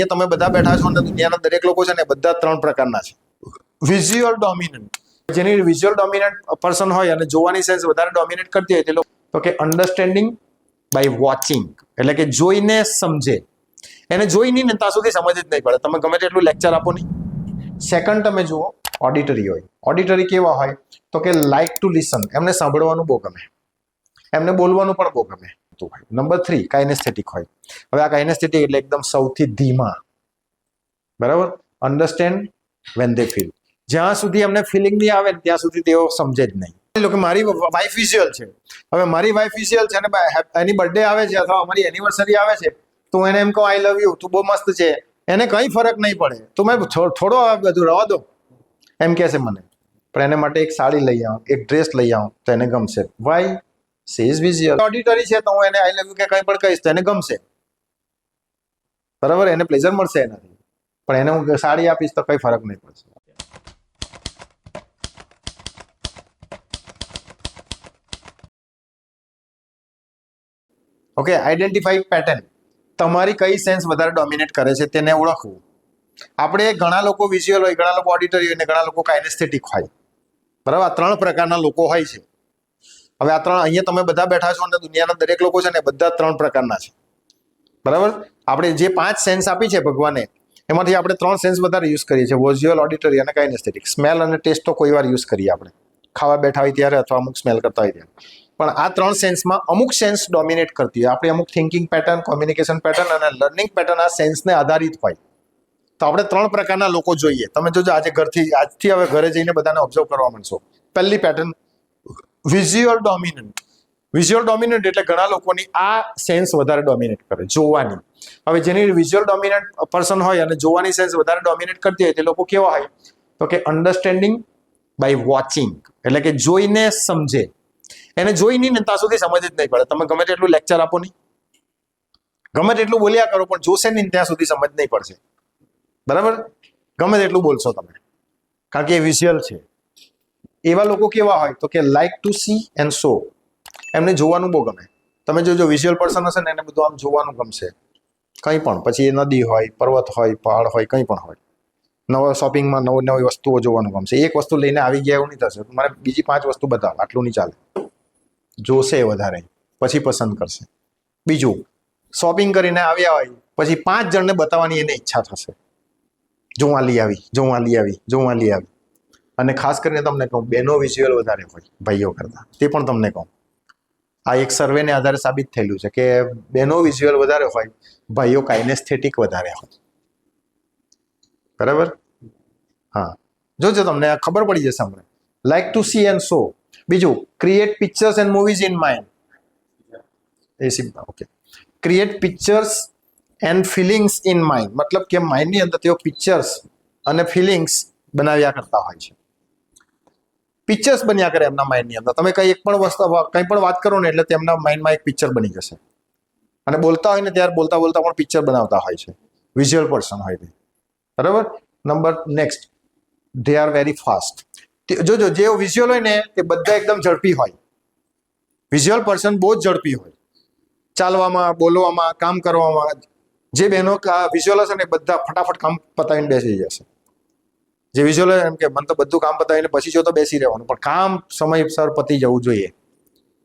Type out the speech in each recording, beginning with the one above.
કે તમે બધા બેઠા છો અને દુનિયાના દરેક લોકો છે ને બધા ત્રણ પ્રકારના છે. વિઝ્યુઅલ ડોમિનન્ટ, જેની વિઝ્યુઅલ ડોમિનન્ટ પર્સન હોય અને જોવાની સેન્સ વધારે ડોમિનેટ કરતી હોય તે લોકો તો કે અન્ડરસ્ટેન્ડિંગ બાય વોચિંગ, એટલે કે જોઈને સમજે. એને જોઈ નહીં ને ત્યાં સુધી સમજ જ નહીં પડે, તમે ગમે તેટલું લેક્ચર આપો નહીં. સેકન્ડ તમે જુઓ ઓડિટરી હોય. ઓડિટરી કેવા હોય તો કે લાઇક ટુ લિસન, એમને સાંભળવાનું બહુ ગમે, એમને બોલવાનું પણ બહુ ગમે. નંબર 3 કાઇનેસ્થેટિક હોય. હવે આ કાઇનેસ્થેટિક એટલે એકદમ સૌથી ધીમા, બરાબર. અન્ડરસ્ટેન્ડ વેન દે ફીલ, જ્યાં સુધી એમને ફિલિંગ નહીં આવે ત્યાં સુધી તેઓ સમજે જ નહીં. કે મારી વાઇફ વિઝ્યુઅલ છે, હવે મારી વાઇફ વિઝ્યુઅલ છે અને એની બર્થડે આવે છે અથવા અમારી એનિવર્સરી આવે છે તો એને એમ કહું આઈ લવ યુ, તું બહુ મસ્ત છે, એને કંઈ ફરક નહીં પડે, તો મેં થોડો બધું રવા દો એમ કહેશે મને. પણ એને માટે એક સાડી લઈ આવું, એક ડ્રેસ લઈ આવું તો એને ગમશે. Why? She is visual. Auditory છે તો હું એને આઈ લવ યુ કે કંઈ પણ કહીશ તો એને ગમશે, બરાબર, એને પ્લેઝર મળશે એનાથી. પણ એને હું સાડી આપીશ તો કંઈ ફરક નહીં પડશે. Okay, identify pattern. તમારી કઈ સેન્સ વધારે ડોમિનેટ કરે છે તેને ઓળખવું. આપણે ઘણા લોકો વિઝ્યુઅલ હોય, ઘણા લોકો ઓડિટરી હોય અને ઘણા લોકો કાઇનેસ્થેટિક હોય, બરાબર. આ ત્રણ પ્રકારના લોકો હોય છે. હવે આ ત્રણ અહીંયા તમે બધા બેઠા છો અને દુનિયાના દરેક લોકો છે ને બધા ત્રણ પ્રકારના છે, બરાબર. આપણે જે 5 સેન્સ આપી છે ભગવાને એમાંથી આપણે 3 સેન્સ વધારે યુઝ કરીએ છીએ, વિઝ્યુઅલ, ઓડિટરી અને કાઇનેસ્થેટિક. સ્મેલ અને ટેસ્ટ તો કોઈ વાર યુઝ કરીએ આપણે ખાવા બેઠા હોય ત્યારે અથવા અમુક સ્મેલ કરતા હોય ત્યારે. પણ આ 3 સેન્સમાં અમુક સેન્સ ડોમિનેટ કરતી હોય. આપણી અમુક થિંકિંગ પેટર્ન, કોમ્યુનિકેશન પેટર્ન અને લર્નિંગ પેટર્ન આ સેન્સને આધારિત હોય. તો આપણે 3 પ્રકારના લોકો જોઈએ. તમે જોજો આજથી હવે ઘરે જઈને બધાને ઓબ્ઝર્વ કરવા માંડશો. પહેલી pattern visual dominant. Visual dominant એટલે ઘણા લોકોની આ સેન્સ વધારે ડોમિનેટ કરે, જોવાની. હવે જેની વિઝ્યુઅલ ડોમિનન્ટ પર્સન હોય અને જોવાની સેન્સ વધારે ડોમિનેટ કરતી હોય તે લોકો કેવા હોય તો કે અન્ડરસ્ટેન્ડિંગ બાય વોચિંગ, એટલે કે જોઈને સમજે. એને જોઈ નહીં ને ત્યાં સુધી સમજ જ નહીં પડે, તમે ગમે તેટલું લેક્ચર આપો નહીં, ગમે તેટલું બોલ્યા કરો પણ જોશે નહીં ત્યાં સુધી સમજ નહીં પડશે, બરાબર. ગમે તેટલું બોલશો તમે, કારણ કે એ વિઝ્યુઅલ છે. એવા લોકો કેવા હોય તો કે લાઇક ટુ સી એન્ડ સો, એમને જોવાનું બહુ ગમે. તમે જોજો વિઝ્યુઅલ પર્સન હશે ને એને બધું આમ જોવાનું ગમશે, કંઈ પણ. પછી એ નદી હોય, પર્વત હોય, પહાડ હોય, કંઈ પણ હોય. નવા શોપિંગમાં નવી વસ્તુઓ જોવાનું ગમશે. એક વસ્તુ લઈને આવી ગયા એવું નહીં થશે, મારે બીજી 5 વસ્તુ બતાવો, આટલું નહીં ચાલે. જોશે વધારે, પછી પસંદ કરશે. બીજું, શોપિંગ કરીને આવ્યા હોય પછી 5 જણને બતાવવાની એને ઈચ્છા થશે, જો આ લઈ આવી, જો આ લઈ આવી, જો આ લઈ આવી. અને ખાસ કરીને તમને કહું, બહેનો વિઝ્યુઅલ વધારે હોય ભાઈઓ કરતા, તે પણ તમને કહું. આ એક સર્વેને આધારે સાબિત થયેલું છે કે બહેનો વિઝ્યુઅલ વધારે હોય, ભાઈઓ કાઇનેસ્થેટિક વધારે હોય, બરાબર. હા, જોજો તમને આ ખબર પડી જશે હમણાં. Like to see and so. બીજું, create pictures and movies in mind. Okay, create pictures and feelings in mind, મતલબ કે માઇન્ડની અંદર તેઓ પિક્ચર્સ અને ફિલિંગ્સ બનાવ્યા કરતા હોય છે. પિક્ચર્સ બન્યા કરે એમના માઇન્ડની અંદર. તમે કંઈ કંઈ પણ વાત કરો ને એટલે તેમના માઇન્ડમાં એક પિક્ચર બની જશે. અને બોલતા હોય ને ત્યારે બોલતા બોલતા પણ પિક્ચર બનાવતા હોય છે. વિઝ્યુઅલ પર્સન હોય તે, બરાબર. Number next, they are very fast. જોજો, જે વિઝ્યુઅલ હોય ને તે બધા એકદમ ઝડપી હોય. વિઝ્યુઅલ પર્સન બહુ જ ઝડપી હોય, ચાલવામાં, બોલવામાં, કામ કરવામાં. જે બહેનો વિઝ્યુઅલ હશે ને બધા ફટાફટ કામ પતાવીને બેસી જશે. જે વિઝ્યુઅલ એમ કે મને તો બધું કામ પતાવીને પછી જો તો બેસી રહેવાનું, પણ કામ સમયસર પતી જવું જોઈએ.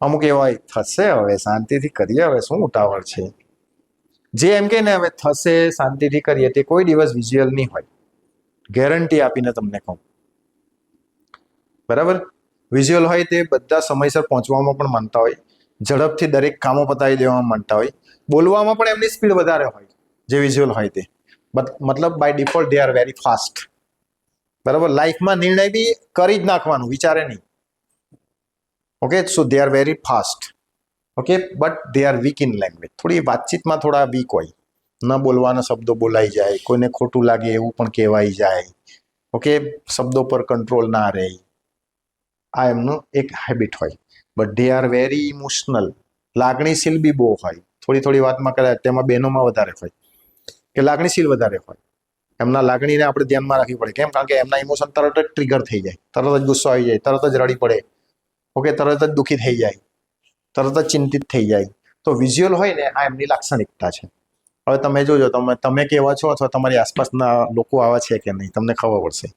અમુક એવા થશે, હવે શાંતિથી કરીએ, હવે શું ઉતાવળ છે. જે એમ કે ને હવે થશે, શાંતિથી કરીએ, તે કોઈ દિવસ વિઝ્યુઅલ નહીં હોય, ગેરંટી આપીને તમને કહું, બરાબર. વિઝ્યુઅલ હોય તે બધા સમયસર પહોંચવામાં પણ માનતા હોય, ઝડપથી દરેક કામો પતાવી દેવામાં માનતા હોય, બોલવામાં પણ એમની સ્પીડ વધારે હોય જે વિઝ્યુઅલ હોય તે. મતલબ by default they are very fast, બરાબર. લાઈફમાં નિર્ણય બી કરી જ નાખવાનું, વિચારે નહીં. Okay, so they are very fast. Okay, but they are weak in language. થોડી વાતચીતમાં થોડા વીક હોય, ન બોલવાના શબ્દો બોલાઈ જાય, કોઈને ખોટું લાગે એવું પણ કહેવાઈ જાય. ઓકે, શબ્દો પર કંટ્રોલ ના રહે, આ એમનું એક હેબિટ હોય. But they are very emotional. લાગણીશીલ બી બહુ હોય. થોડી વાતમાં કદાચ તેમાં બહેનોમાં વધારે હોય કે લાગણીશીલ વધારે હોય. એમના લાગણીને આપણે ધ્યાનમાં રાખવી પડે. કેમ? કારણ કે એમના ઇમોશન તરત જ ટ્રિગર થઈ જાય, તરત જ ગુસ્સો આવી જાય, તરત જ રડી પડે. ઓકે, તરત જ દુઃખી થઈ જાય, તરત જ ચિંતિત થઈ જાય. તો વિઝ્યુઅલ હોય ને આ એમની લાક્ષણિકતા છે. હવે તમે જોજો તમે કેવા છો અથવા તમારી આસપાસના લોકો આવા છે કે નહીં, તમને ખબર પડશે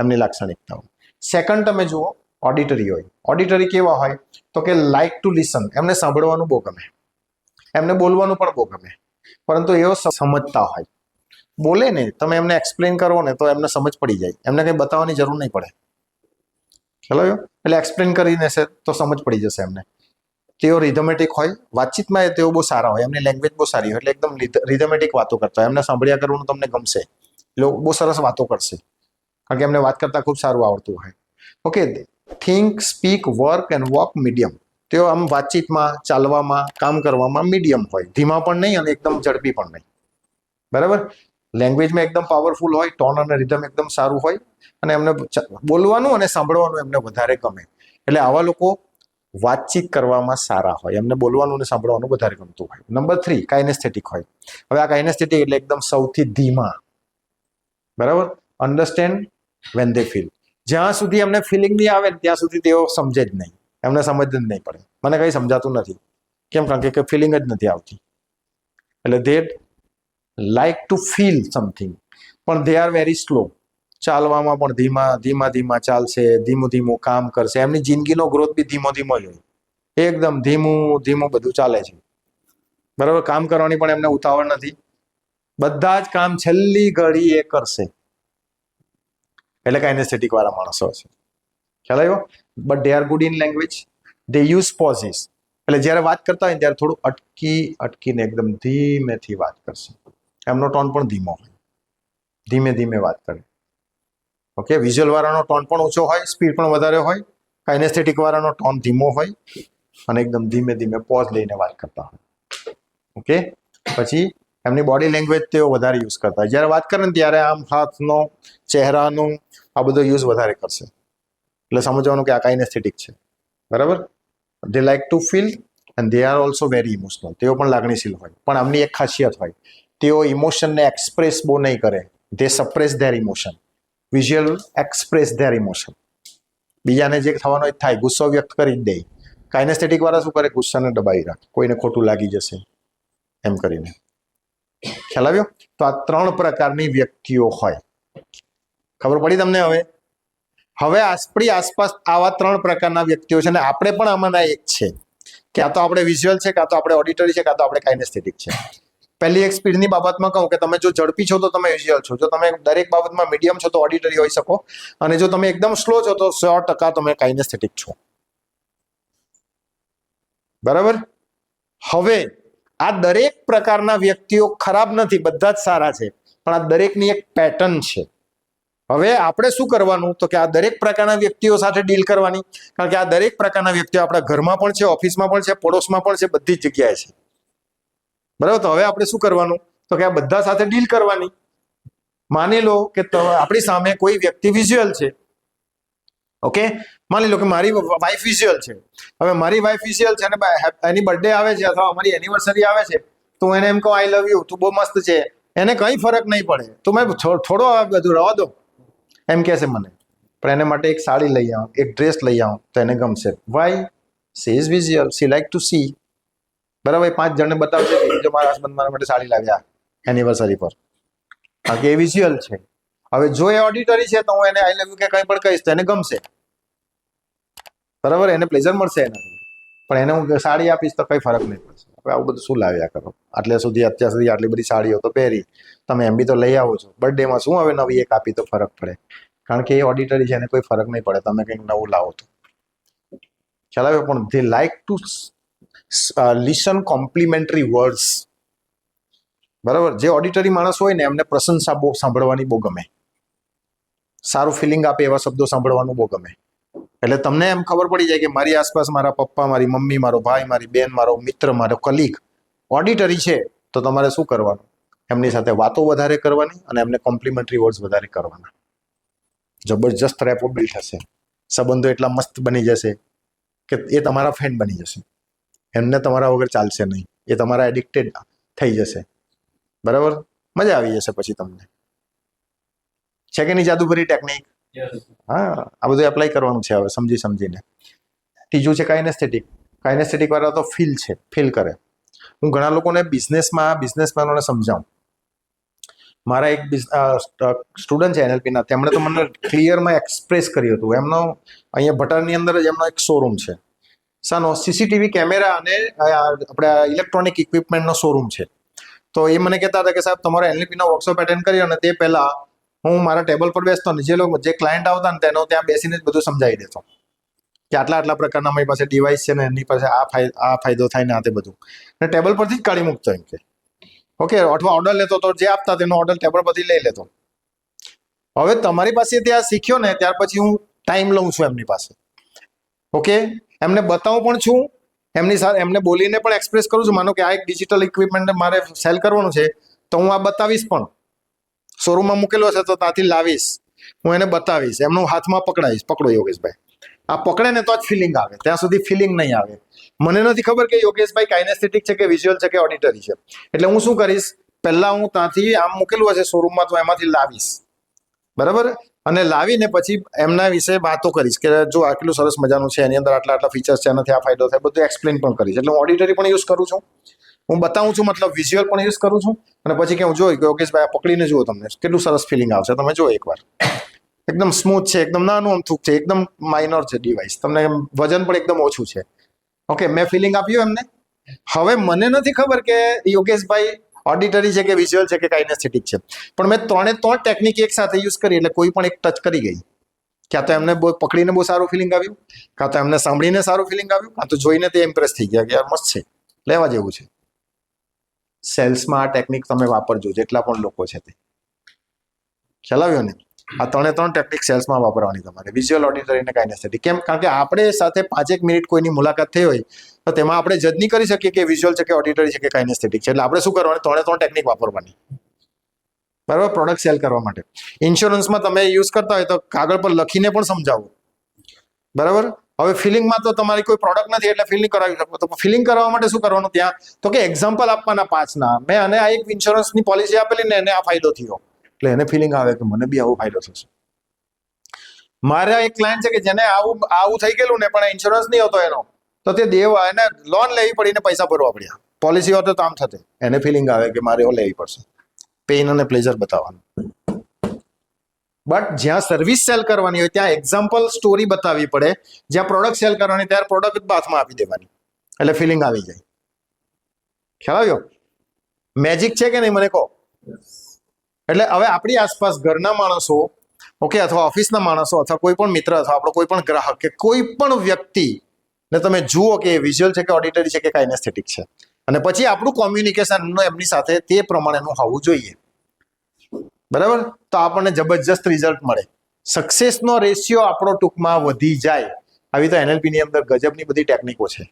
એમની લાક્ષણિકતાઓ. સેકન્ડ તમે જુઓ ઓડિટરી હોય. ઓડિટરી કેવા હોય તો કે લાઇક ટુ લિસન, એમને સાંભળવાનું બહુ ગમે, એમને બોલવાનું પણ બહુ ગમે, પરંતુ એઓ સમજતા હોય. બોલે ને તમે એમને એક્સપ્લેન કરો ને તો એમને સમજ પડી જાય, એમને કંઈ બતાવવાની જરૂર નહીં પડે. ચલો એટલે એક્સપ્લેન કરીને છે તો સમજ પડી જશે એમને. તેઓ રિધમેટિક હોય, વાતચીતમાં તેઓ બહુ સારા હોય, એમની લેંગ્વેજ બહુ સારી હોય, એટલે એકદમ રિધમેટિક વાતો કરતા હોય, એમને સાંભળ્યા કરવાનું તમને ગમશે, લોકો બહુ સરસ વાતો કરશે કારણ કે એમને વાત કરતા ખૂબ સારું આવડતું હોય. Okay, think, speak, work and walk medium. તેઓ આમ વાતચીતમાં, ચાલવામાં, કામ કરવામાં મીડિયમ હોય, ધીમા પણ નહીં અને એકદમ ઝડપી પણ નહીં. બરાબર, લેંગ્વેજમાં એકદમ પાવરફુલ હોય, ટોન અને રિધમ એકદમ સારું હોય, અને એમને બોલવાનું અને સાંભળવાનું એમને વધારે ગમે. એટલે આવા લોકો વાતચીત કરવામાં સારા હોય, એમને બોલવાનું અને સાંભળવાનું વધારે ગમતું હોય. નંબર 3 કાઇનેસ્થેટિક હોય. હવે આ કાઇનેસ્થેટિક એટલે એકદમ સૌથી ધીમા. બરાબર, અન્ડરસ્ટેન્ડ વેન દે ફીલ. જ્યાં સુધી એમને ફિલિંગ નહીં આવે ત્યાં સુધી તેઓ સમજે જ નહીં, એમને સમજ જ નહીં પડે, મને કંઈ સમજાતું નથી. કેમ? કારણ કે ફિલિંગ જ નથી આવતી. એટલે દે લાઈક ટુ ફીલ સમથિંગ, પણ દે આર વેરી સ્લો. ચાલવામાં પણ ધીમા ચાલશે, ધીમું કામ કરશે. એમની જિંદગીનો ગ્રોથ બી ધીમો જ હોય, એકદમ ધીમું બધું ચાલે છે. બરાબર, કામ કરવાની પણ એમને ઉતાવળ નથી, બધા જ કામ છેલ્લી ઘડી એ કરશે. એટલે કાઇનેસ્થેટિક વાળા માણસો છે. ખ્યાલ આવ્યો? But they are good in language, they use possess. એટલે જ્યારે વાત કરતા હોય ત્યારે થોડું અટકીને એકદમ ધીમેથી વાત કરશે. એમનો ટોન પણ ધીમો હોય, ધીમે વાત કરે. ઓકે, વિઝ્યુઅલ વાળાનો ટોન પણ ઓછો હોય, સ્પીડ પણ વધારે હોય. કાઇનેસ્થેટિક વાળાનો ટોન ધીમો હોય અને એકદમ ધીમે પોઝ લઈને વાત કરતા હોય. ઓકે, પછી એમની બોડી લેંગ્વેજ તેઓ વધારે યુઝ કરતા હોય. જ્યારે વાત કરે ને ત્યારે આમ હાથનો, ચહેરાનો આ બધો યુઝ વધારે કરશે. એટલે સમજવાનું કે આ કાઇનેસ્થેટિક છે. બરાબર, they like to feel and they are also very emotional. તેઓ પણ લાગણીશીલ હોય, પણ આમની એક ખાસિયત હોય, તેઓ ઇમોશનને એક્સપ્રેસ બહુ નહીં કરે. They suppress their emotion. Visual express their emotion. બીજાને જે થવાનો જ થાય, ગુસ્સો વ્યક્ત કરી જ દે. કાઇનેસ્થેટિક વાળા શું કરે? ગુસ્સાને દબાવી રાખે, કોઈને ખોટું લાગી જશે એમ કરીને. ખ્યાલ આવ્યો? તો આ 3 પ્રકારની વ્યક્તિઓ હોય. ખબર પડી તમને? હવે આપણી આસપાસ આવા 3 પ્રકારના વ્યક્તિઓ છે, અને આપણે પણ આમાંના એક છે. કાં તો આપણે વિઝ્યુઅલ છે, કાં તો આપણે ઓડિટરી છે, કાં તો આપણે કાઇનેસ્થેટિક છે. પહેલી એક સ્પીડની બાબતમાં કહું કે તમે જો ઝડપી છો તો તમે વિઝ્યુઅલ છો, જો તમે દરેક બાબતમાં મીડિયમ છો તો ઓડિટરી હોઈ શકો, અને જો તમે એકદમ સ્લો છો તો 100% તમે કાઇનેસ્થેટિક છો. બરાબર, હવે આ દરેક પ્રકારના વ્યક્તિઓ ખરાબ નથી, બધા જ સારા છે, પણ આ દરેકની એક પેટર્ન છે. હવે આપણે શું કરવાનું તો કે આ દરેક પ્રકારના વ્યક્તિઓ સાથે ડીલ કરવાની, કારણ કે આ દરેક પ્રકારના વ્યક્તિઓ આપણા ઘરમાં પણ છે, ઓફિસમાં પણ છે, પડોશમાં પણ છે, બધી જ જગ્યાએ છે. બરાબર, તો હવે આપણે શું કરવાનું તો કે આ બધા સાથે ડીલ કરવાની. માની લો કે આપણી સામે કોઈ વ્યક્તિ વિઝ્યુઅલ છે. ઓકે, માની લો કે મારી વાઈફ વિઝ્યુઅલ છે. હવે મારી વાઈફ વિઝ્યુઅલ છે અને એની બર્થડે આવે છે અથવા અમારી એનિવર્સરી આવે છે, તો એને એમ કહું આઈ લવ યુ, તું બહુ મસ્ત છે, એને કંઈ ફરક નહીં પડે. તો મેં થોડો બધું રવા દો એમ કહેશે મને, પણ એને માટે એક સાડી લઈ આવું, એક ડ્રેસ લઈ આવું તો એને ગમશે. Why? She is visual, she like to see. બરાબર, 5 જણને બતાવશે કે જો મારા હસબન્ડ મારા માટે સાડી લાવ્યા એનિવર્સરી પર, કારણ કે એ વિઝ્યુઅલ છે. હવે જો એ ઓડિટરી છે તો હું એને આઈ લવ યુ કે કંઈ પણ કહીશ તો એને ગમશે. બરાબર, એને પ્લેઝર મળશે એનાથી. પણ એને હું સાડી આપીશ તો કંઈ ફરક નહીં પડશે. હવે આવું બધું શું લાવ્યા કરો? અત્યાર સુધી આટલી બધી સાડીઓ તો પહેરી, તમે એમ બી તો લઈ આવો છો, બર્થડેમાં શું હવે નવી એક આપી તો ફરક પડે? કારણ કે એ ઓડિટરી છે, એને કોઈ ફરક નહીં પડે તમે કંઈક નવું લાવો તો. ખ્યાલ આવ્યો? પણ they like to listen complimentary words. બરાબર, જે ઓડિટરી માણસ હોય ને એમને પ્રશંસા બહુ સાંભળવાની બહુ ગમે, સારું ફિલિંગ આપે એવા શબ્દો સાંભળવાનું બહુ ગમે. એટલે તમને એમ ખબર પડી જાય કે મારી આસપાસ મારા પપ્પા, મારી મમ્મી, મારો ભાઈ, મારી બેન, મારો મિત્ર, મારો કલીગ ઓડિટરી છે, તો તમારે શું કરવાનું? એમની સાથે વાતો વધારે કરવાની અને એમને કોમ્પ્લિમેન્ટરી વર્ડ્સ વધારે કરવાના. જબરજસ્ત રેપો બિલ્ડ થશે, સંબંધો એટલા મસ્ત બની જશે કે એ તમારા ફ્રેન્ડ બની જશે. એમને તમારા વગર ચાલશે નહીં, એ તમારા એડિક્ટેડ થઈ જશે. બરાબર, મજા આવી જશે પછી તમને. છે કે નહીં જાદુગરી ટેકનિક? હા, આ બધું એપ્લાય કરવાનું છે હવે સમજીને. ત્રીજું છે કાઇનેસ્થેટિક. કાઇનેસ્થેટિક વાળા તો ફીલ છે, ફીલ કરે. હું ઘણા લોકોને બિઝનેસમેનોને સમજાવું. મારા એક સ્ટુડન્ટ છે એનએલપીના, તેમણે તો મને ક્લિયરમાં એક્સપ્રેસ કર્યું હતું. એમનો અહીંયા ભટારની અંદર જ એમનો એક શોરૂમ છે. શાનો? સીસીટીવી કેમેરા અને આપણે ઇલેક્ટ્રોનિક ઇક્વિપમેન્ટનો શોરૂમ છે. તો એ મને કહેતા હતા કે સાહેબ તમારો એનએલપીનો વર્કશોપ એટેન્ડ કર્યો અને તે પહેલા હું મારા ટેબલ પર બેસતો ને જે ક્લાયન્ટ આવતા ને તેનો ત્યાં બેસીને જ બધું સમજાવી દેતો કે આટલા પ્રકારના અમારી પાસે ડિવાઇસ છે ને એની પાસે આ ફાયદો થાય ને આ તે બધું, અને ટેબલ પરથી જ કાઢી મૂકતો એમ કે ઓકે. અથવા ઓર્ડર લેતો તો જે આપતા તેનો ઓર્ડર ટેબલ પરથી લઈ લેતો. હવે તમારી પાસે ત્યાં શીખ્યો ને ત્યાર પછી હું ટાઈમ લઉં છું એમની પાસે. ઓકે, એમને બતાવું પણ છું, એમની સાથે એમને બોલીને પણ એક્સપ્રેસ કરું છું. માનો કે આ એક ડિજિટલ ઇક્વિપમેન્ટ મારે સેલ કરવાનું છે તો હું આ બતાવીશ, પણ શોરૂમમાં મૂકેલો હશે તો ત્યાંથી લાવીશ, હું એને બતાવીશ, એમનું હાથમાં પકડાવીશ. પકડો યોગેશભાઈ, આ પકડે ને તો જ ફિલિંગ આવે, ત્યાં સુધી ફિલિંગ નહીં આવે. મને નથી ખબર કે યોગેશભાઈ કાઇનેસ્થેટિક છે કે વિઝ્યુઅલ છે કે ઓડિટરી છે. એટલે હું શું કરીશ, પહેલા હું ત્યાંથી આમ મૂકેલું હશે શોરૂમમાં તો એમાંથી લાવીશ, બરાબર, અને લાવીને પછી એમના વિશે વાતો કરીશ કે જો આટલું સરસ મજાનું છે, એની અંદર આટલા ફીચર્સ છે, એનાથી આ ફાયદો થાય, બધું એક્સપ્લેન પણ કરીશ. એટલે હું ઓડિટરી પણ યુઝ કરું છું, હું બતાવું છું, મતલબ વિઝ્યુઅલ પણ યુઝ કરું છું. અને પછી કે હું જોઈ કે યોગેશભાઈ પકડીને જુઓ, તમને કેટલું સરસ ફિલિંગ આવશે, તમે જુઓ એકવાર. એકદમ સ્મૂથ છે, એકદમ નાનું અમથુક છે, એકદમ માઇનોર છે ડિવાઇસ, તમને વજન પણ એકદમ ઓછું છે. ઓકે, મેં ફિલિંગ આપ્યું એમને. હવે મને નથી ખબર કે યોગેશભાઈ ઓડિટરી છે કે વિઝ્યુઅલ છે કે કાઇનેસ્થેટિક છે, પણ મેં ત્રણે ત્રણ ટેકનિક એક સાથે યુઝ કરી એટલે કોઈ પણ એક ટચ કરી ગઈ. ક્યાં તો એમને બહુ પકડીને બહુ સારું ફિલિંગ આવ્યું, કાં તો એમને સાંભળીને સારું ફિલિંગ આવ્યું, કાં તો જોઈને તે ઇમ્પ્રેસ થઈ ગયા કે યાર મસ્ત છે, લેવા જેવું છે. સેલ્સમાં આ ટેકનિક તમે વાપરજો, જેટલા પણ લોકો છે તે. ખ્યાલ આવ્યો ને? આ ત્રણ ટેકનિક સેલ્સમાં વાપરવાની તમારે, વિઝ્યુઅલ, ઓડિટરી અને કાઇનેસ્થેટિક. કેમ? કારણ કે આપણે સાથે 5-1 મિનિટ કોઈની મુલાકાત થઈ હોય તો તેમાં આપણે જજ નહીં કરી શકીએ કે વિઝ્યુઅલ છે કે ઓડિટરી છે કે કાઇનેસ્થેટિક છે. એટલે આપણે શું કરવાનું, ત્રણ ટેકનિક વાપરવાની, બરાબર, પ્રોડક્ટ સેલ કરવા માટે. ઇન્સ્યોરન્સમાં તમે યુઝ કરતા હોય તો કાગળ પર લખીને પણ સમજાવો, બરાબર. હવે ફિલિંગમાં તો તમારી કોઈ પ્રોડક્ટ નથી એટલે ફિલિંગ કરાવી શકો, તો ફિલિંગ કરવા માટે શું કરવાનું ત્યાં, તો કે એક્ઝામ્પલ આપવાના 5ના. મેં અને આ એક ઇન્સ્યોરન્સની પોલિસી આપેલી ને એને આ ફાયદો થયો, એટલે એને ફિલિંગ આવે કે મને બી આવો ફાયદો થશે. મારા એક ક્લાયન્ટ છે કે જેને આવું થઈ ગયેલું ને પણ ઇન્સ્યોરન્સ નહીં હતો એનો, તો તે એને લોન લેવી પડીને પૈસા ભરવા પડ્યા. પોલિસી હોત તો આમ થતે. એને ફિલિંગ આવે કે મારે લેવી પડશે, પેઇન અને પ્લેઝર બતાવવાનું. બટ જ્યાં સર્વિસ સેલ કરવાની હોય ત્યાં એક્ઝામ્પલ સ્ટોરી બતાવવી પડે. જ્યાં પ્રોડક્ટ સેલ કરવાની ત્યારે પ્રોડક્ટ હાથમાં આપી દેવાની, એટલે ફિલિંગ આવી જાય. ખ્યાલ આવ્યો? મેજિક છે કે નહીં મને કહો. એટલે હવે આપણી આસપાસ ઘરના માણસો, ઓકે, અથવા ઓફિસના માણસો, અથવા કોઈ પણ મિત્ર, અથવા આપણો કોઈ પણ ગ્રાહક કે કોઈ પણ વ્યક્તિ ને તમે જુઓ કે વિઝ્યુઅલ છે કે ઓડિટરી છે કે કાઇનેસ્થેટિક છે, અને પછી આપણું કોમ્યુનિકેશન એમની સાથે તે પ્રમાણેનું હોવું જોઈએ, બરાબર. તો આપણને જબરજસ્ત રિઝલ્ટ મળે, સક્સેસનો રેશિયો આપણો ટૂંકમાં વધી જાય. આવી તો એનએલપીની અંદર ગજબની બધી ટેકનિકો છે.